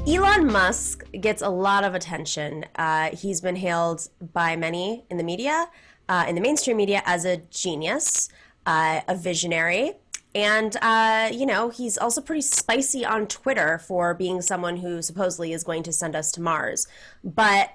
Elon Musk gets a lot of attention. He's been hailed by many in the media, in the mainstream media, as a genius, a visionary. And, he's also pretty spicy on Twitter for being someone who supposedly is going to send us to Mars. But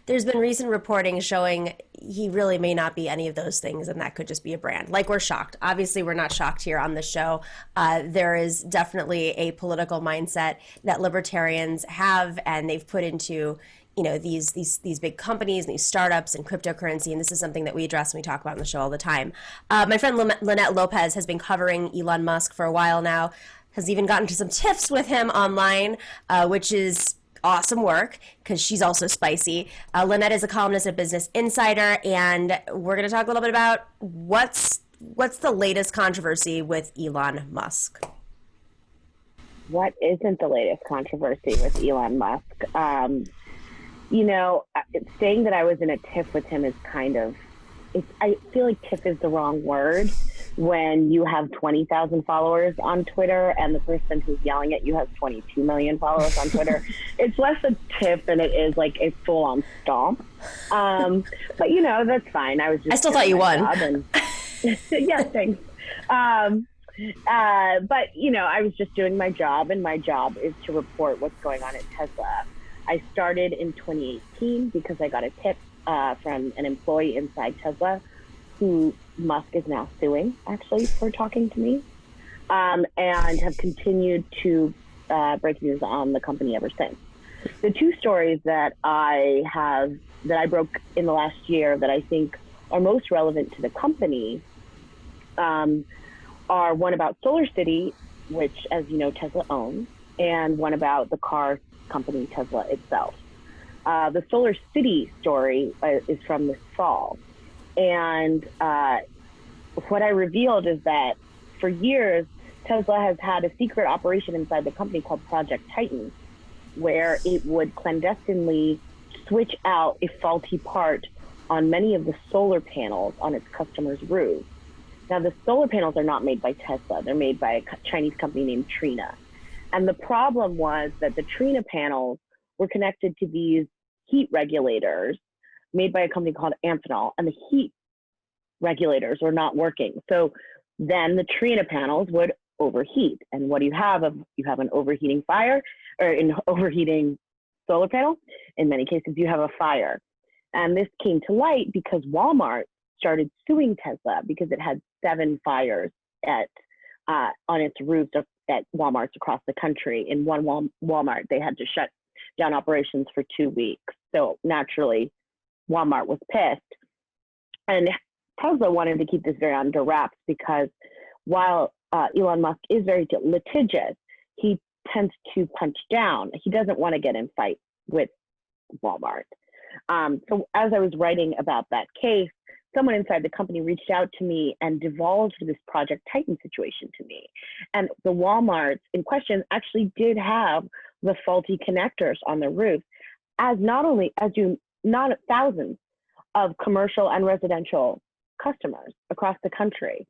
there's been recent reporting showing he really may not be any of those things, and that could just be a brand. Like, we're shocked. Obviously, we're not shocked here on the show. There is definitely a political mindset that libertarians have, and they've put into these big companies and these startups and cryptocurrency, and this is something that we address and we talk about on the show all the time. My friend Linette Lopez has been covering Elon Musk for a while now, has even gotten to some tiffs with him online, which is awesome work because she's also spicy. Linette is a columnist at Business Insider, and we're going to talk a little bit about what's the latest controversy with Elon Musk. What isn't the latest controversy with Elon Musk? Saying that I was in a tiff with him is I feel like tiff is the wrong word when you have 20,000 followers on Twitter and the person who's yelling at you has 22 million followers on Twitter. It's less a tiff than it is like a full-on stomp. But that's fine. I still thought you won. Yeah, thanks. But I was just doing my job, and my job is to report what's going on at Tesla. I started in 2018 because I got a tip from an employee inside Tesla who Musk is now suing, actually, for talking to me, and have continued to break news on the company ever since. The two stories that I broke in the last year that I think are most relevant to the company are one about SolarCity, which, as you know, Tesla owns, and one about the car company Tesla itself. The SolarCity story is from this fall. And what I revealed is that for years, Tesla has had a secret operation inside the company called Project Titan, where it would clandestinely switch out a faulty part on many of the solar panels on its customers' roofs. Now, the solar panels are not made by Tesla. They're made by a Chinese company named Trina. And the problem was that the Trina panels were connected to these heat regulators made by a company called Amphenol, and the heat regulators were not working. So then the Trina panels would overheat. And what do you have? You have an overheating fire, or an overheating solar panel. In many cases, you have a fire. And this came to light because Walmart started suing Tesla because it had 7 fires on its roofs at Walmarts across the country. In one Walmart, they had to shut down operations for 2 weeks. So naturally, Walmart was pissed. And Tesla wanted to keep this very under wraps because while Elon Musk is very litigious, he tends to punch down. He doesn't want to get in fight with Walmart. So as I was writing about that case, someone inside the company reached out to me and divulged this Project Titan situation to me. And the Walmarts in question actually did have the faulty connectors on the roof, as not thousands of commercial and residential customers across the country.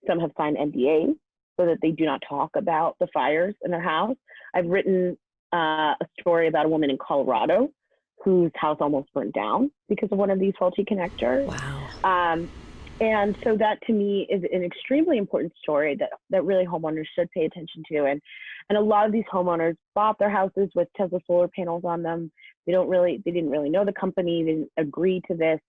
Some have signed NDAs so that they do not talk about the fires in their house. I've written a story about a woman in Colorado whose house almost burned down because of one of these faulty connectors. Wow. And so that to me is an extremely important story that really homeowners should pay attention to. And a lot of these homeowners bought their houses with Tesla solar panels on them. They didn't really know the company, they didn't agree to this.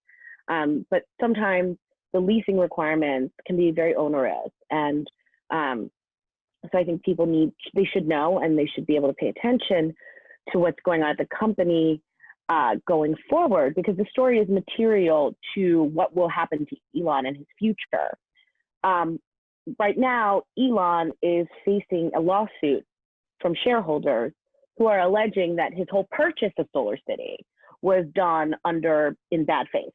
But sometimes the leasing requirements can be very onerous. And so I think they should know, and they should be able to pay attention to what's going on at the company going forward, because the story is material to what will happen to Elon and his future. Right now, Elon is facing a lawsuit from shareholders who are alleging that his whole purchase of SolarCity was done in bad faith,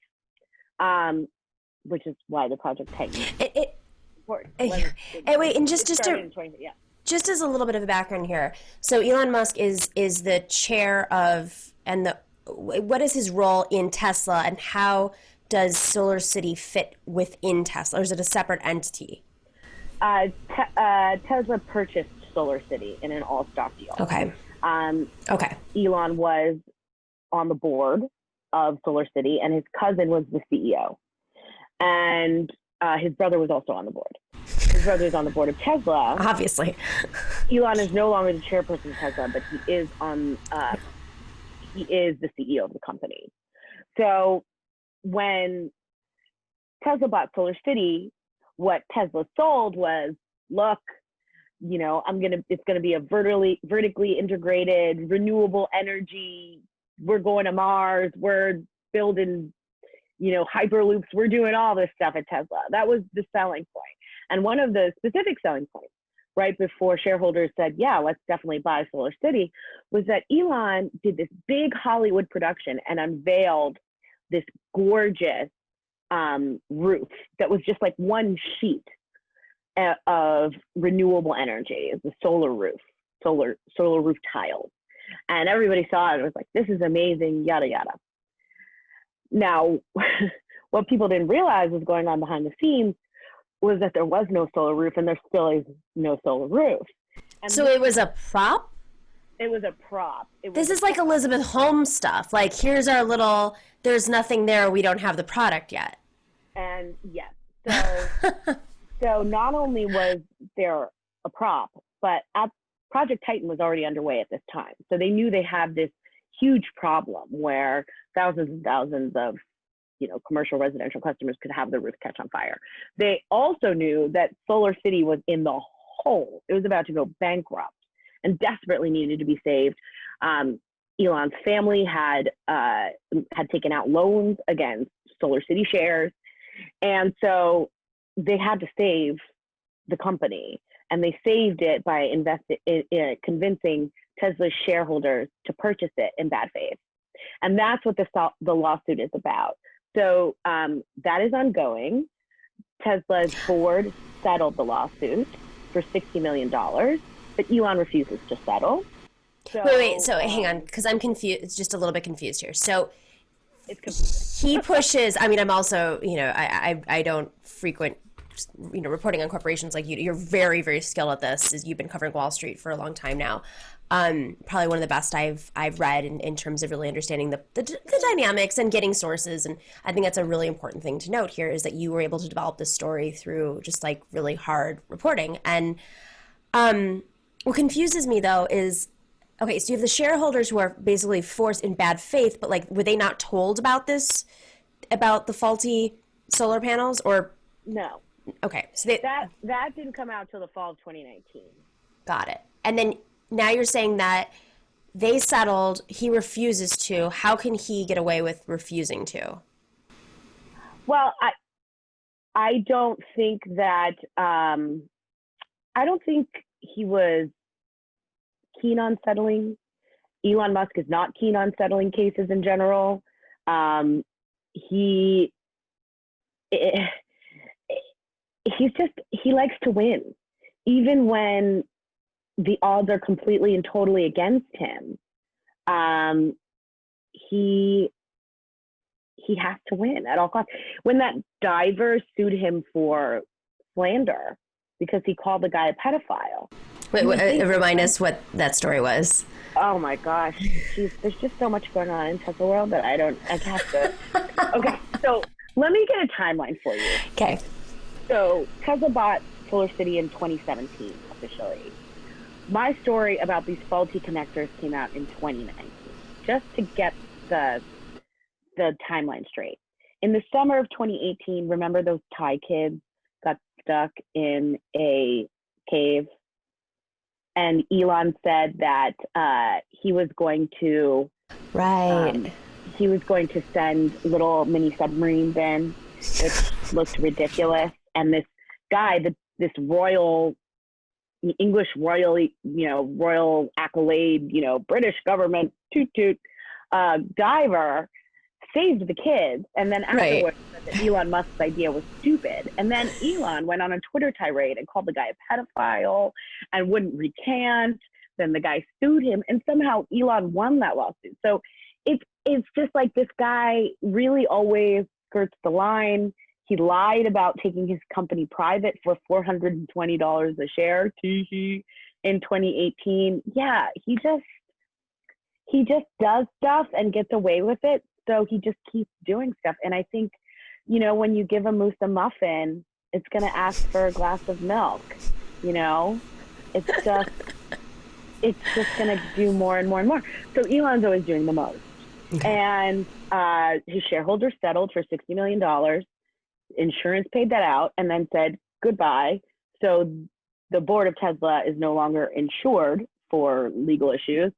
which is why the Project Titan. Just as a little bit of a background here, so Elon Musk is the chair of, and what is his role in Tesla, and how does SolarCity fit within Tesla, or is it a separate entity? Tesla purchased SolarCity in an all-stock deal. Okay. Okay. Elon was on the board of SolarCity, and his cousin was the CEO. And his brother was also on the board. His brother is on the board of Tesla. Obviously. Elon is no longer the chairperson of Tesla, but he is the CEO of the company. So when Tesla bought SolarCity, what Tesla sold was, look, it's gonna be a vertically integrated, renewable energy. We're going to Mars. We're building, hyperloops. We're doing all this stuff at Tesla. That was the selling point. And one of the specific selling points, right before shareholders said, yeah, let's definitely buy SolarCity, was that Elon did this big Hollywood production and unveiled this gorgeous roof that was just like one sheet of renewable energy. It's a solar roof tiles. And everybody saw it and was like, this is amazing, yada, yada. Now, what people didn't realize was going on behind the scenes was that there was no solar roof, and there still is no solar roof. And so it was a prop? It was a prop. This is like Elizabeth Holmes stuff. Like, here's our little, there's nothing there, we don't have the product yet. And yes, so not only was there a prop, but Project Titan was already underway at this time. So they knew they had this huge problem where thousands and thousands of commercial residential customers could have their roof catch on fire. They also knew that SolarCity was in the hole. It was about to go bankrupt and desperately needed to be saved. Elon's family had taken out loans against SolarCity shares. And so they had to save the company. And they saved it by convincing Tesla's shareholders to purchase it in bad faith. And that's what the lawsuit is about. So that is ongoing. Tesla's board settled the lawsuit for $60 million, but Elon refuses to settle. So, wait. So hang on, because I'm confused. It's just a little bit confused here. So it's confusing. He pushes. I mean, I'm also, I don't frequent, reporting on corporations like you. You're very, very skilled at this. You've been covering Wall Street for a long time now. Probably one of the best I've read in terms of really understanding the dynamics and getting sources. And I think that's a really important thing to note here, is that you were able to develop this story through just like really hard reporting. And what confuses me though is, okay, so you have the shareholders who are basically forced in bad faith, but like, were they not told about this, about the faulty solar panels, or? No. Okay. So that didn't come out till the fall of 2019. Got it. And then now you're saying that they settled, he refuses to. How can he get away with refusing to? Well, I don't think that, I don't think he was keen on settling. Elon Musk is not keen on settling cases in general. He likes to win, even when the odds are completely and totally against him. He has to win at all costs. When that diver sued him for slander because he called the guy a pedophile. Wait, remind us what that story was. Oh my gosh. There's just so much going on in Tesla world that I have to. Okay, so let me get a timeline for you. Okay. So Tesla bought SolarCity in 2017 officially. My story about these faulty connectors came out in 2019, just to get the timeline straight. In the summer of 2018, remember those Thai kids got stuck in a cave? And Elon said that he was going to send little mini submarines in, which looked ridiculous. And this guy, this English royal accolade, British government toot diver saved the kids. And then afterwards, right, Elon Musk's idea was stupid. And then Elon went on a Twitter tirade and called the guy a pedophile and wouldn't recant. Then the guy sued him, and somehow Elon won that lawsuit. So it's just like this guy really always skirts the line. He lied about taking his company private for $420 a share. Tee-hee. in 2018. Yeah, he just does stuff and gets away with it. So he just keeps doing stuff. And I think, when you give a moose a muffin, it's going to ask for a glass of milk. It's just going to do more and more and more. So Elon's always doing the most. Okay. And his shareholders settled for $60 million. Insurance paid that out and then said goodbye. So the board of Tesla is no longer insured for legal issues.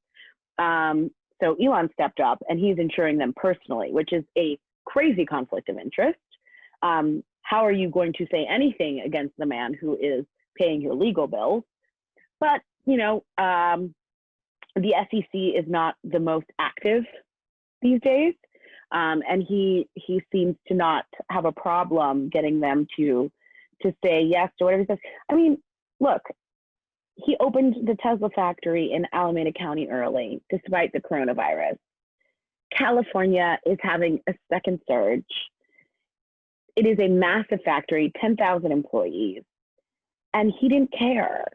So Elon stepped up and he's insuring them personally, which is a crazy conflict of interest. How are you going to say anything against the man who is paying your legal bills? But, the SEC is not the most active these days. And he seems to not have a problem getting them to say yes to whatever he says. I mean, look, he opened the Tesla factory in Alameda County early, despite the coronavirus. California is having a second surge. It is a massive factory, 10,000 employees, and he didn't care.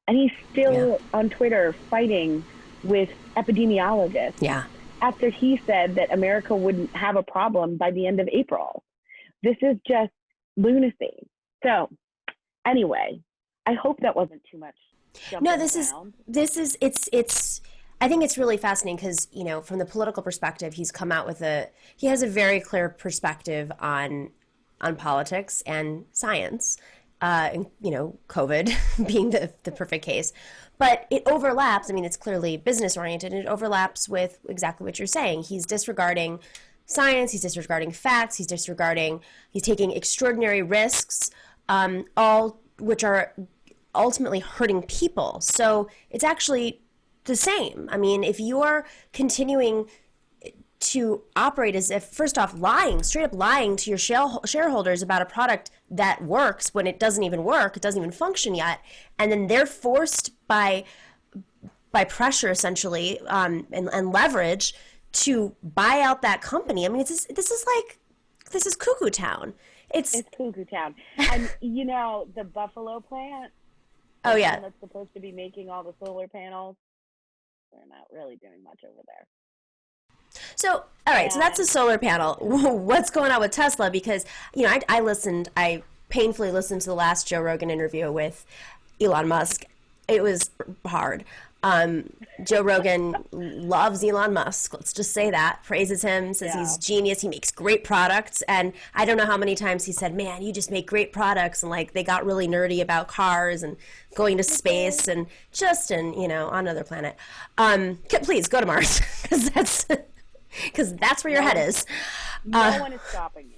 And he's still on Twitter fighting with epidemiologists after he said that America wouldn't have a problem by the end of April. This is just lunacy. So anyway, I hope that wasn't too much. No, it's I think it's really fascinating because, from the political perspective, he has a very clear perspective on politics and science, and, COVID being the perfect case. But it overlaps. I mean, it's clearly business oriented, and it overlaps with exactly what you're saying. He's disregarding science, he's disregarding facts, he's taking extraordinary risks, all which are ultimately hurting people. So it's actually the same. I mean, if you're continuing to operate as if, first off, straight up lying to your shareholders about a product that works when it doesn't even work, it doesn't even function yet, and then they're forced by pressure, essentially, and leverage to buy out that company. I mean, this is cuckoo town. It's cuckoo town. And, the Buffalo plant, oh, yeah, that's supposed to be making all the solar panels, they're not really doing much over there. So, all right, so that's a solar panel. What's going on with Tesla? Because, I painfully listened to the last Joe Rogan interview with Elon Musk. It was hard. Joe Rogan loves Elon Musk. Let's just say that. Praises him, says he's genius. He makes great products. And I don't know how many times he said, man, you just make great products. And they got really nerdy about cars and going to space and on another planet. Please go to Mars because that's where your head is. No one is stopping you.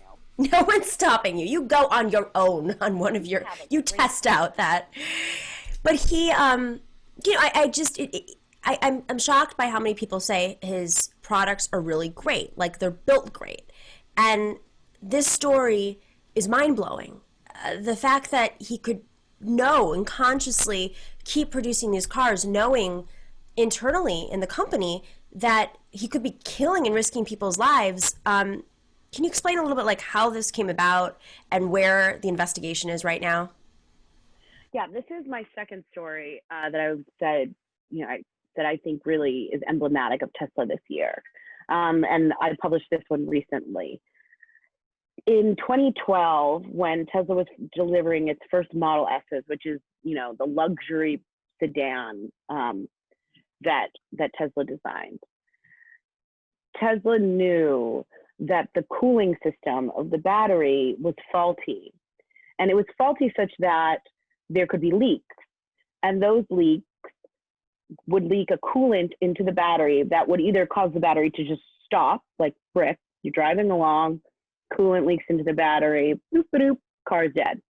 No one's stopping you. You go on your own on one of you test out that. But he, I'm shocked by how many people say his products are really great, like they're built great. And this story is mind-blowing. The fact that he could know and consciously keep producing these cars, knowing internally in the company that he could be killing and risking people's lives. Can you explain a little bit how this came about and where the investigation is right now? Yeah, this is my second story that I said, that I think really is emblematic of Tesla this year. And I published this one recently. In 2012, when Tesla was delivering its first Model S's, which is, the luxury sedan that Tesla designed, Tesla knew that the cooling system of the battery was faulty. And it was faulty such that there could be leaks. And those leaks would leak a coolant into the battery that would either cause the battery to just stop, like brick, you're driving along, coolant leaks into the battery, boop, boop, car's dead.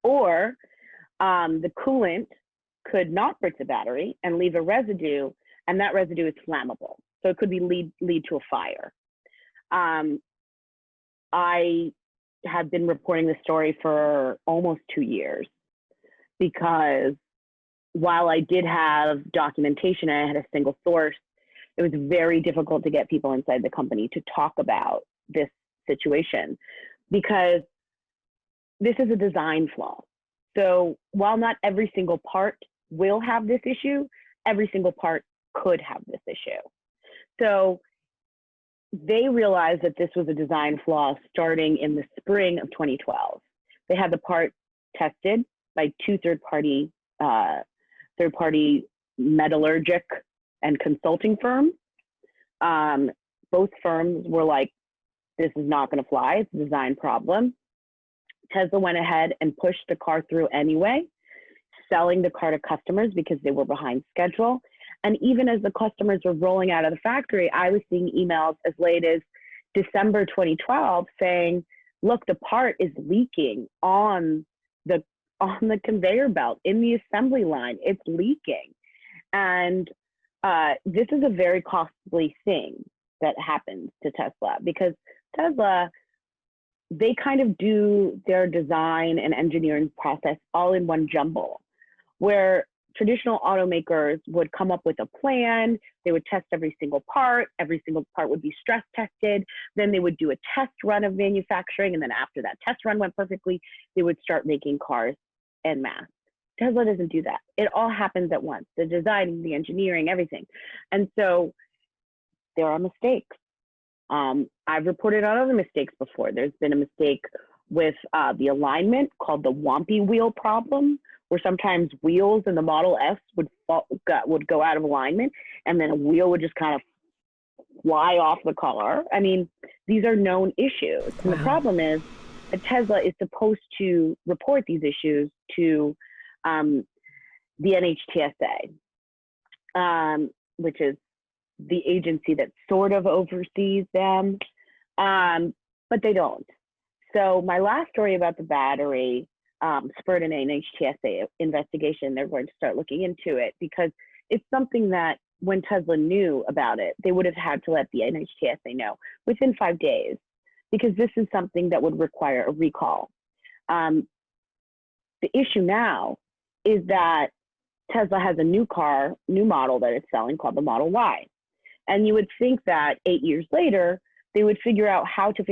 Or the coolant could not break the battery and leave a residue, and that residue is flammable. So it could be lead to a fire. I have been reporting this story for almost 2 years because while I did have documentation and I had a single source, it was very difficult to get people inside the company to talk about this situation because this is a design flaw. So while not every single part will have this issue. Every single part could have this issue. So they realized that this was a design flaw starting in the spring of 2012. They had the part tested by two third-party metallurgic and consulting firms. Both firms were like, this is not going to fly. It's a design problem. Tesla went ahead and pushed the car through anyway, selling the car to customers because they were behind schedule. And even as the customers were rolling out of the factory, I was seeing emails as late as December 2012 saying, look, the part is leaking on the conveyor belt in the assembly line. It's leaking. And this is a very costly thing that happens to Tesla, because Tesla, they kind of do their design and engineering process all in one jumble, where traditional automakers would come up with a plan, they would test every single part would be stress tested, then they would do a test run of manufacturing, and then after that test run went perfectly, they would start making cars en masse. Tesla doesn't do that. It all happens at once, the designing, the engineering, everything. And so there are mistakes. I've reported on other mistakes before. There's been a mistake with the alignment called the Wompy wheel problem, where sometimes wheels in the Model S would go out of alignment, and then a wheel would just kind of fly off the car. I mean, these are known issues. And the problem is that Tesla is supposed to report these issues to the NHTSA, which is the agency that sort of oversees them, but they don't. So my last story about the battery spurred an NHTSA investigation. They're going to start looking into it because it's something that when Tesla knew about it, they would have had to let the NHTSA know within 5 days, because this is something that would require a recall. The issue now is that Tesla has a new model that it's selling called the Model Y. And you would think that 8 years later, they would figure out how to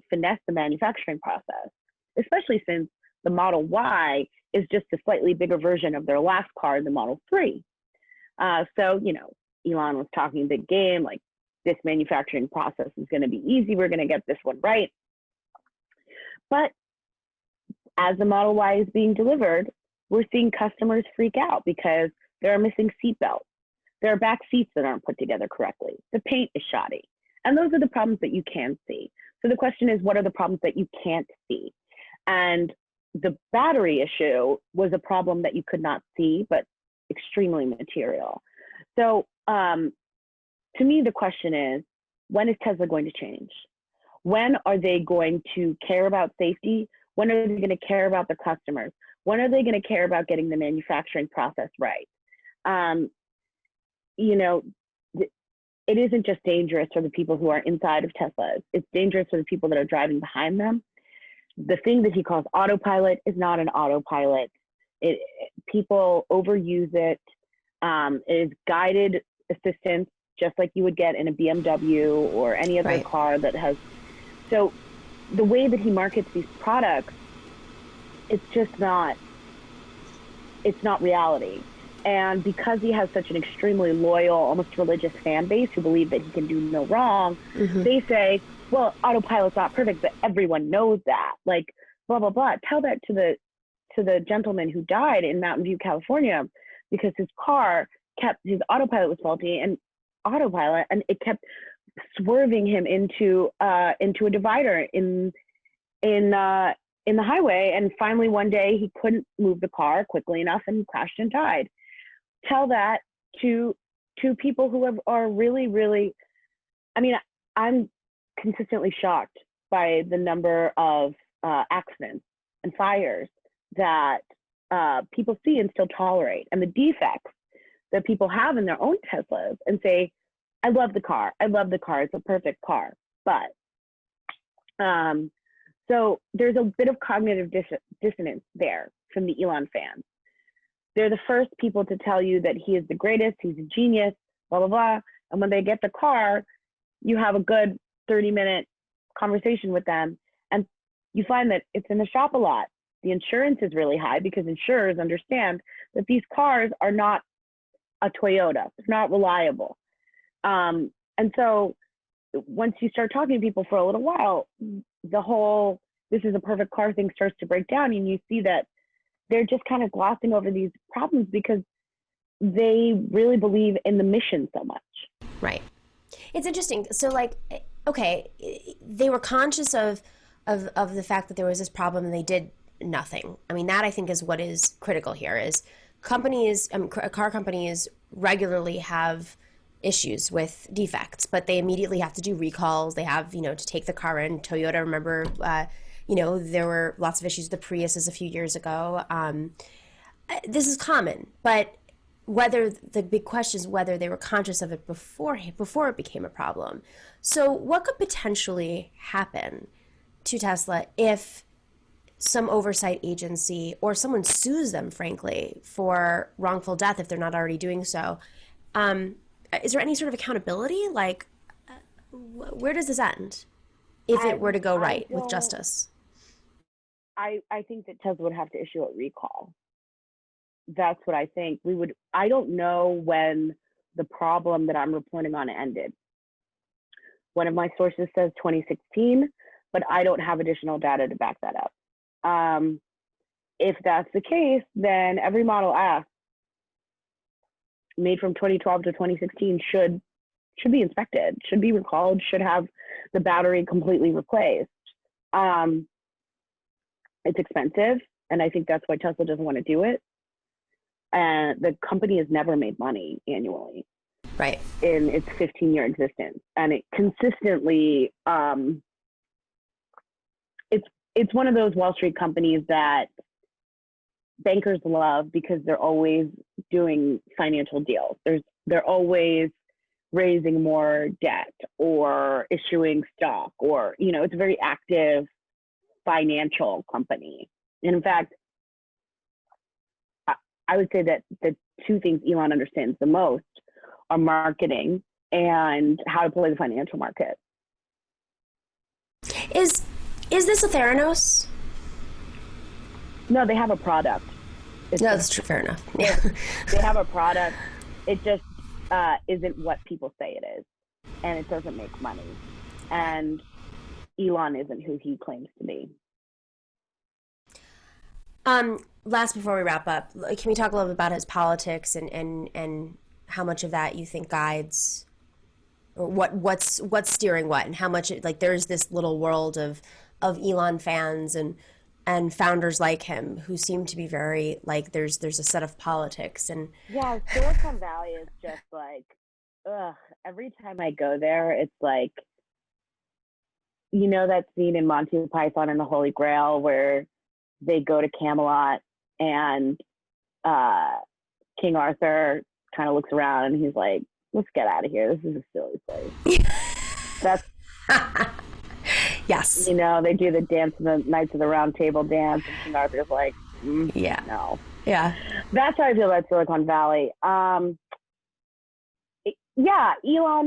finesse the manufacturing process, especially since the Model Y is just a slightly bigger version of their last car, the Model 3. So, Elon was talking big game, like this manufacturing process is going to be easy. We're going to get this one right. But as the Model Y is being delivered, we're seeing customers freak out because there are missing seat belts. There are back seats that aren't put together correctly. The paint is shoddy. And those are the problems that you can see. So the question is, what are the problems that you can't see? And the battery issue was a problem that you could not see, but extremely material. So to me, the question is, when is Tesla going to change? When are they going to care about safety? When are they going to care about the customers? When are they going to care about getting the manufacturing process right? It isn't just dangerous for the people who are inside of Teslas. It's dangerous for the people that are driving behind them. The thing that he calls autopilot is not an autopilot. People overuse it. It is guided assistance, just like you would get in a BMW or any other car that has. So the way that he markets these products, it's not reality. And because he has such an extremely loyal, almost religious fan base who believe that he can do no wrong, they say, well, autopilot's not perfect, but everyone knows that. Like, blah, blah, blah. Tell that to the gentleman who died in Mountain View, California, because his autopilot was faulty, and it kept swerving him into a divider in the highway. And finally, one day, he couldn't move the car quickly enough and crashed and died. Tell that to people who are really, really, I'm consistently shocked by the number of accidents and fires that people see and still tolerate, and the defects that people have in their own Teslas, and say, I love the car. It's a perfect car. But so there's a bit of cognitive dissonance there from the Elon fans. They're the first people to tell you that he is the greatest, he's a genius, blah, blah, blah. And when they get the car, you have a good 30-minute conversation with them, and you find that it's in the shop a lot. The insurance is really high because insurers understand that these cars are not a Toyota. It's not reliable. And so once you start talking to people for a little while, the whole this is a perfect car thing starts to break down, and you see that they're just kind of glossing over these problems because they really believe in the mission so much. Right. It's interesting. So, like, okay, they were conscious of the fact that there was this problem and they did nothing. I mean, that I think is what is critical here is companies, car companies regularly have issues with defects, but they immediately have to do recalls. They have, to take the car in. Toyota, remember, there were lots of issues with the Priuses a few years ago. This is common, but whether the big question is whether they were conscious of it before it became a problem. So what could potentially happen to Tesla if some oversight agency or someone sues them, frankly, for wrongful death if they're not already doing so? Is there any sort of accountability? Like, where does this end if it were to go right with justice? I think that Tesla would have to issue a recall. That's what I think. I don't know when the problem that I'm reporting on ended. One of my sources says 2016, but I don't have additional data to back that up. If that's the case, then every Model S made from 2012 to 2016 should be inspected, should be recalled, should have the battery completely replaced. It's expensive, and I think that's why Tesla doesn't want to do it. And the company has never made money annually, right, in its 15-year existence, and it consistently it's one of those Wall Street companies that bankers love because they're always doing financial deals. They're always raising more debt or issuing stock, or it's a very active financial company. And in fact, I would say that the two things Elon understands the most are marketing and how to play the financial market. Is this a Theranos? No, they have a product. That's true. Fair enough. Yeah. They have a product. It just isn't what people say it is, and it doesn't make money. And Elon isn't who he claims to be. Last, before we wrap up, can we talk a little bit about his politics and how much of that you think guides, or what's steering what, and how much there's this little world of Elon fans and founders like him who seem to be very there's a set of politics and Silicon Valley is just every time I go there, it's like, that scene in Monty Python and the Holy Grail where they go to Camelot and King Arthur kind of looks around and he's like, let's get out of here. This is a silly place. That's yes. They do the dance, the Knights of the Round Table dance, and King Arthur's like, no. Yeah. That's how I feel about Silicon Valley. Elon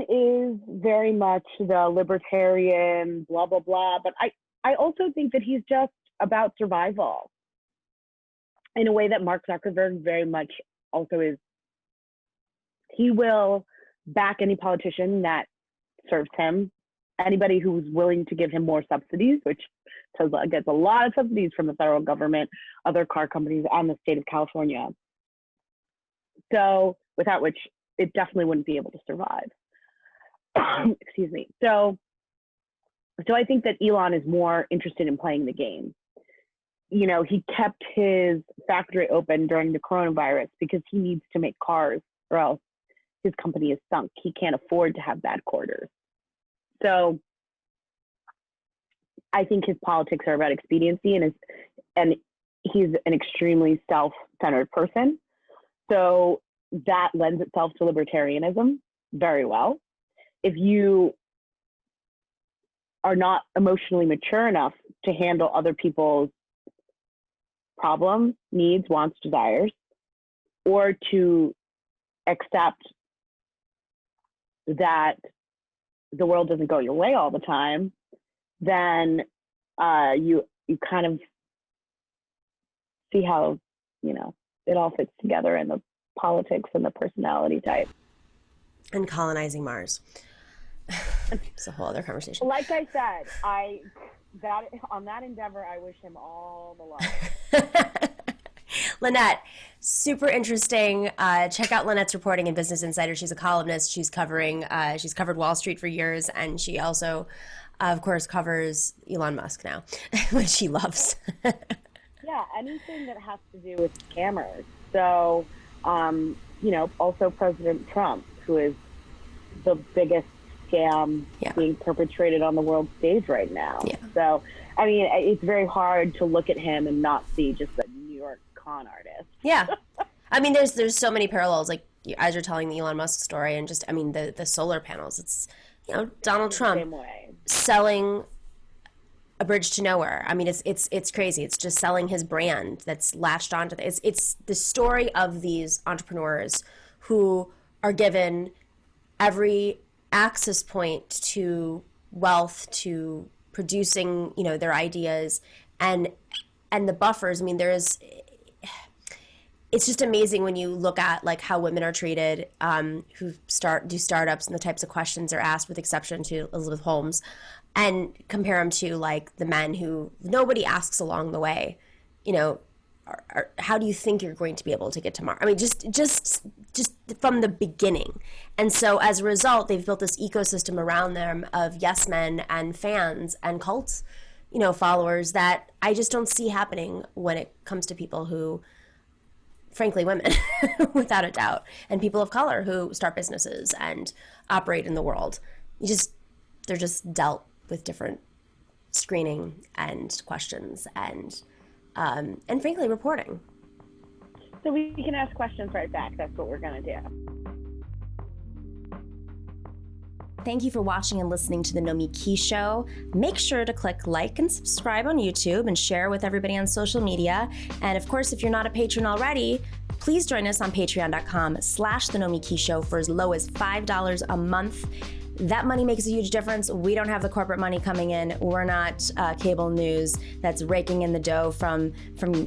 is very much the libertarian, blah, blah, blah. But I also think that he's just about survival in a way that Mark Zuckerberg very much also is. He will back any politician that serves him, anybody who's willing to give him more subsidies, which Tesla gets a lot of subsidies from the federal government, other car companies, and the state of California. So without which it definitely wouldn't be able to survive. Excuse me. So I think that Elon is more interested in playing the game. He kept his factory open during the coronavirus because he needs to make cars or else his company is sunk. He can't afford to have bad quarters. So I think his politics are about expediency, and he's an extremely self-centered person. So that lends itself to libertarianism very well. If you are not emotionally mature enough to handle other people's problems, needs, wants, desires, or to accept that the world doesn't go your way all the time, then you kind of see how, it all fits together in the politics and the personality type. And colonizing Mars. It's a whole other conversation. Like I said, on that endeavor, I wish him all the luck. Linette, super interesting. Check out Linette's reporting in Business Insider. She's a columnist. She's covered Wall Street for years, and she also, of course, covers Elon Musk now, which she loves. Yeah, anything that has to do with scammers. So, also President Trump, who is the biggest scam being perpetrated on the world stage right now. Yeah. So, I mean, it's very hard to look at him and not see just a New York con artist. Yeah. I mean, there's so many parallels, like as you're telling the Elon Musk story, and just, I mean, the solar panels. It's, Donald Trump selling a bridge to nowhere. I mean, it's crazy. It's just selling his brand that's latched onto it's the story of these entrepreneurs who are given every access point to wealth, to producing, their ideas, and the buffers. I mean, it's just amazing when you look at like how women are treated, who do startups, and the types of questions they're asked, with exception to Elizabeth Holmes, and compare them to like the men who nobody asks along the way. How do you think you're going to be able to get to Mars? I mean, just from the beginning. And so as a result, they've built this ecosystem around them of yes men and fans and cult, followers that I just don't see happening when it comes to people who, frankly, women, without a doubt, and people of color who start businesses and operate in the world. They're just dealt with different screening and questions and frankly, reporting. So we can ask questions right back. That's what we're going to do. Thank you for watching and listening to the Nomiki Show. Make sure to click like and subscribe on YouTube and share with everybody on social media. And of course, if you're not a patron already, please join us on patreon.com/The Nomiki Show for as low as $5 a month. That money makes a huge difference. We don't have the corporate money coming in. We're not cable news that's raking in the dough from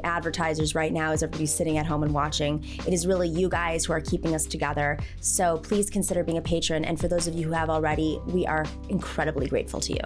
advertisers right now as everybody's sitting at home and watching. It is really you guys who are keeping us together. So please consider being a patron. And for those of you who have already, we are incredibly grateful to you.